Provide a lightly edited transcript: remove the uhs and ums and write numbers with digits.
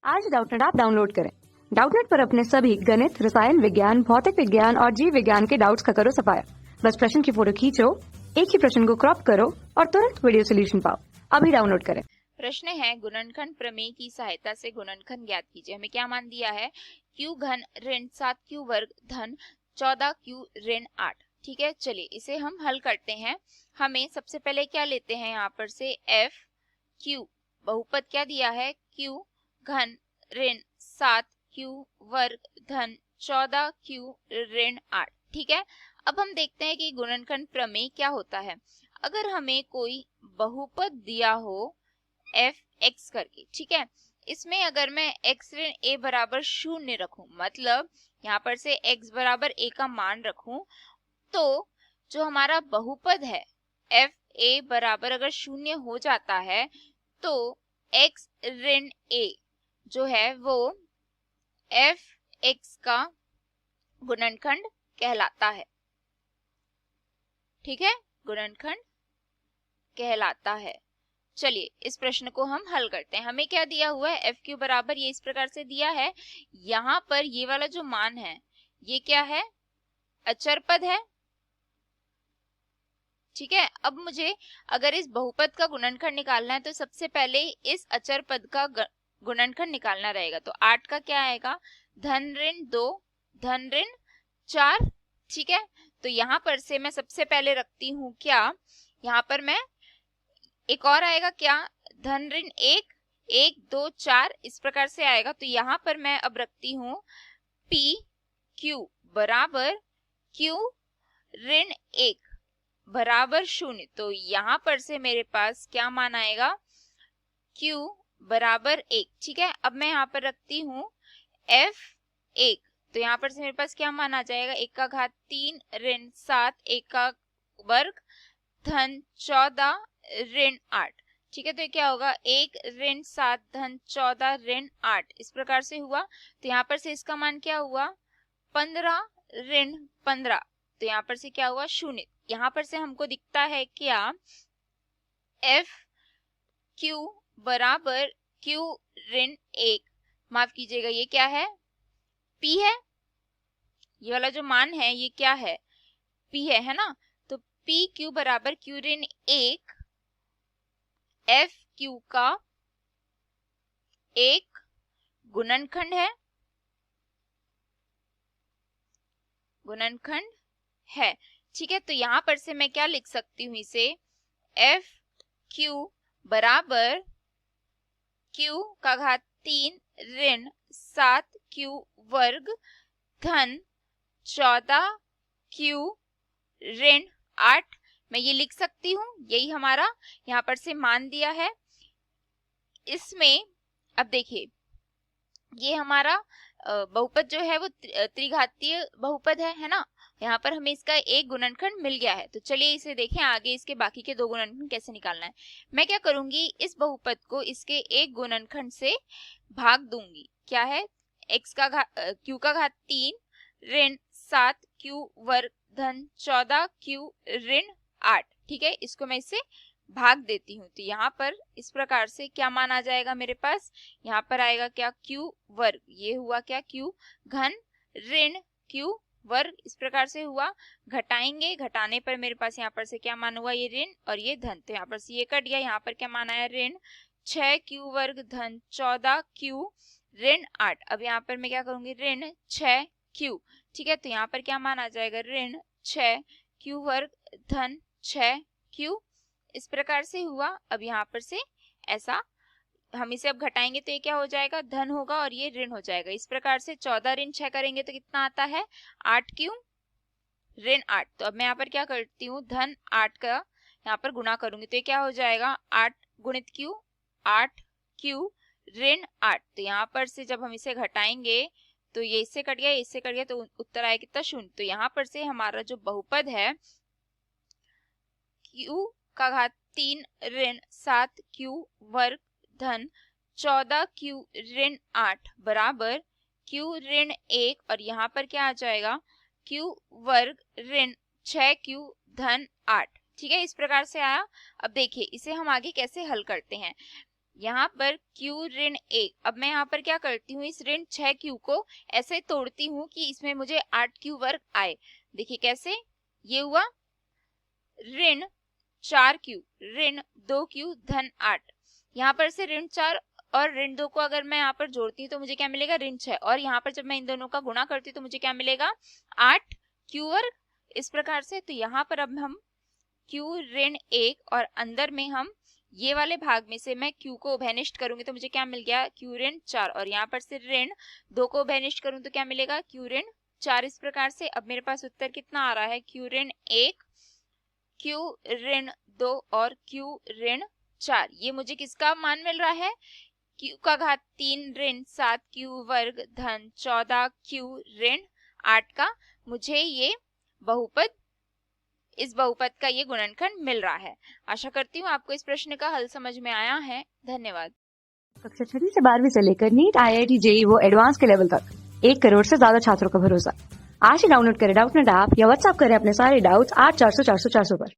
आज Doubtnut app download करें। Doubtnut पर अपने सभी गणित, रसायन विज्ञान, भौतिक विज्ञान और जीव विज्ञान के डाउट्स का करो सफाया। बस प्रश्न की फोटो खींचो, एक ही प्रश्न को क्रॉप करो और तुरंत वीडियो सोल्यूशन पाओ। अभी डाउनलोड करें। प्रश्न है, गुणनखंड प्रमेय की सहायता से गुणनखंड ज्ञात कीजिए। हमें क्या मान दिया है? q घन ऋण 7q वर्ग धन 14q ऋण 8। ठीक है, चलिए इसे हम हल करते हैं। हमें सबसे पहले क्या लेते हैं, यहाँ पर से f q बहुपद क्या दिया है, q घन ऋण 7q वर्ग धन 14q ऋण 8। ठीक है, अब हम देखते हैं कि गुणनखंड प्रमेय क्या होता है। अगर हमें कोई बहुपद दिया हो एफ एक्स करके, ठीक है, इसमें अगर मैं x ऋण a बराबर 0 रखूं, मतलब यहाँ पर से x बराबर a का मान रखूं, तो जो हमारा बहुपद है एफ a बराबर अगर 0 हो जाता है तो x ऋण a जो है वो एफ एक्स का गुणनखंड कहलाता है। ठीक है, गुणनखंड कहलाता है। चलिए इस प्रश्न को हम हल करते हैं। हमें क्या दिया हुआ है, एफ क्यू बराबर ये इस प्रकार से दिया है। यहाँ पर ये वाला जो मान है ये क्या है, अचर पद है। ठीक है, अब मुझे अगर इस बहुपद का गुणनखंड निकालना है तो सबसे पहले इस अचर पद का गुणनखंड निकालना रहेगा। तो 8 का क्या आएगा, धन ऋण 2 धन ऋण 4। ठीक है, तो यहाँ पर से मैं सबसे पहले रखती हूँ क्या, यहाँ पर मैं एक और आएगा क्या, धन ऋण 1 1 2 4 इस प्रकार से आएगा। तो यहाँ पर मैं अब रखती हूँ पी क्यू बराबर क्यू ऋण 1 बराबर 0। तो यहाँ पर से मेरे पास क्या मान आएगा, q बराबर 1। ठीक है, अब मैं यहाँ पर रखती हूँ f 1, तो यहाँ पर से मेरे पास क्या मान आ जाएगा, 1 का घात 3 ऋण 7 1 का वर्ग धन 14 ऋण 8। ठीक है, तो ये क्या होगा, 1 ऋण 7 धन 14 ऋण 8 इस प्रकार से हुआ। तो यहाँ पर से इसका मान क्या हुआ, 15 ऋण 15। तो यहाँ पर से क्या हुआ, 0। यहाँ पर से हमको दिखता है क्या, एफ क्यू बराबर क्यू ऋण 1, माफ कीजिएगा ये क्या है, पी है। ये वाला जो मान है ये क्या है, पी है ना। तो पी क्यू बराबर क्यू ऋण 1 एफ क्यू का एक गुणनखंड है, गुणनखंड है। ठीक है, तो यहाँ पर से मैं क्या लिख सकती हूँ इसे, एफ क्यू बराबर क्यू का घात 3 ऋण 7 क्यू वर्ग धन 14 क्यू ऋण 8। मैं ये लिख सकती हूँ, यही हमारा यहाँ पर से मान दिया है। इसमें अब देखिए ये हमारा बहुपद जो है वो त्रिघातीय बहुपद है ना। यहाँ पर हमें इसका एक गुणनखंड मिल गया है। तो चलिए इसे देखें आगे, इसके बाकी के 2 गुणनखंड कैसे निकालना है। मैं क्या करूंगी, इस बहुपद को इसके एक गुणनखंड से भाग दूंगी। क्या है, x का q का घात 3 ऋण 7 q वर्ग धन 14 q ऋण 8। ठीक है, इसको मैं इससे भाग देती हूँ। तो यहाँ पर इस प्रकार से क्या मान आ जाएगा मेरे पास, यहाँ पर आएगा क्या, q वर्ग, ये हुआ क्या, q घन ऋण q वर्ग इस प्रकार से हुआ। घटाएंगे, घटाने पर मेरे पास यहाँ पर से क्या मान हुआ, ये ऋण और ये धन। तो यहाँ पर से ये कट गया, यहाँ पर क्या मान आया, ऋण 6q वर्ग धन 14q ऋण 8। अब यहाँ पर मैं क्या करूंगी, ऋण 6q। ठीक है, तो यहाँ पर क्या मान आ जाएगा, ऋण 6q वर्ग धन 6q इस प्रकार से हुआ। अब यहाँ पर से ऐसा हम इसे अब घटाएंगे तो ये क्या हो जाएगा, धन होगा और ये ऋण हो जाएगा। इस प्रकार से 14 ऋण 6 करेंगे तो कितना आता है, 8q ऋण 8। तो अब मैं यहाँ पर क्या करती हूँ, धन 8 का यहाँ पर गुणा करूंगी तो ये क्या हो जाएगा, 8 गुणित q 8q ऋण 8। तो यहाँ पर से जब हम इसे घटाएंगे तो ये इससे कट गया, इससे कट गया, तो उत्तर आया कितना, 0। तो यहाँ पर से हमारा जो बहुपद है q का घात 3 ऋण 7q वर्ग धन 14q ऋण 8 बराबर q ऋण 1 और यहाँ पर क्या आ जाएगा, q वर्ग ऋण 6q धन 8। ठीक है, इस प्रकार से आया। अब देखिए इसे हम आगे कैसे हल करते हैं। यहाँ पर q ऋण 1। अब मैं यहाँ पर क्या करती हूँ, इस ऋण 6q को ऐसे तोड़ती हूँ कि इसमें मुझे 8q वर्ग आए। देखिए कैसे, ये हुआ ऋण 4q ऋण 2q धन 8। यहाँ पर से ऋण 4 और ऋण 2 को अगर मैं यहाँ पर जोड़ती हूँ तो मुझे क्या मिलेगा, ऋण 6। और यहाँ पर जब मैं इन दोनों का गुणा करती हूँ तो मुझे क्या मिलेगा, 8q वर्ग। इस प्रकार से तो यहाँ पर अब हम q ऋण 1 और अंदर में हम ये वाले भाग में से मैं q को उभयनिष्ठ करूंगी तो मुझे क्या मिल गया, q ऋण 4। और यहाँ पर से ऋण 2 को उभयनिष्ठ करूं तो क्या मिलेगा, q ऋण 4। इस प्रकार से अब मेरे पास उत्तर कितना आ रहा है, q ऋण 1, q ऋण 2 और q ऋण 4। ये मुझे किसका मान मिल रहा है, q का घात 3 ऋण 7q वर्ग धन 14q ऋण 8 का मुझे ये बहुपद, इस बहुपद का ये गुणनखंड मिल रहा है। आशा करती हूँ आपको इस प्रश्न का हल समझ में आया है। धन्यवाद। कक्षा 6 से 12वीं से लेकर नीट, IIT, JEE वो एडवांस के लेवल तक 1 करोड़ से ज्यादा छात्रों का भरोसा। आज ही डाउनलोड करें डाउटनेट ऐप या व्हाट्सएप करें अपने सारे डाउट्स 8400 400 400 पर।